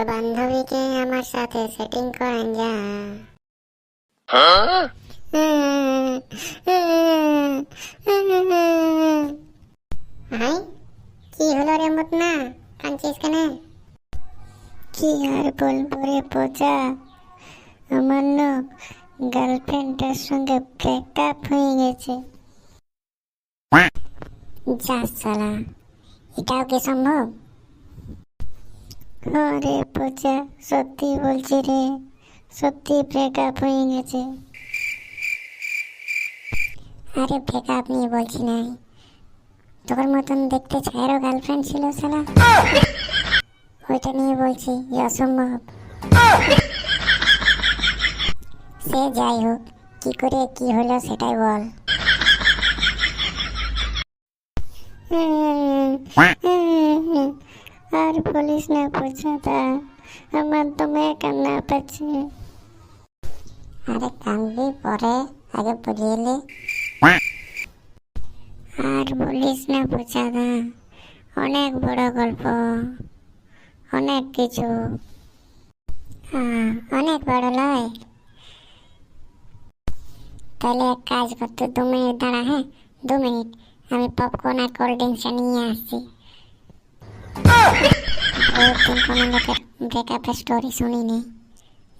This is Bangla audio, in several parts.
বান্ধবীকে আমার সাথে সেটিং করেন যা। ভাই কি হলো রে মতনা, কাঁদছিস কেন? কি আর বলবো রে পচা, আমার না গার্লফ্রেন্ডের সঙ্গে ব্রেকআপ হয়ে গেছে। যা সালা, এটাও কি সম্ভব? আরে পচা, সত্যি বলছি রে, সত্যি ব্রেকআপ হয়ে গেছে। আরে ব্রেকআপ নিয়ে বলছি নাই, তোর মতন দেখতে ছায়েরও গার্লফ্রেন্ড ছিল সালা, ওইটা নিয়ে বলছি অসম্ভব। সে যাই হোক, কি করে কি হলো সেটাই বল। আর বলিস না পচা, আমার দমে কান্না পাচ্ছে। আরে কাঁদবি পরে, আগে বুঝিয়ে নে। আর বলিস না পচাদা, অনেক বড় গল্প, অনেক কিছু। অনেক বড় লয়। তাহলে এক কাজ করতে 2 মিনিট দাঁড়া। হ্যাঁ 2 মিনিট, আমি পপকর্ন আর কোল্ড ড্রিঙ্কসটা নিয়ে আসছি। বহুত দিন কোনো লোকের ব্রেকআপের স্টোরি শুনিনি,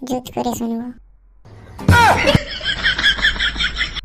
জুত করে শুনবো।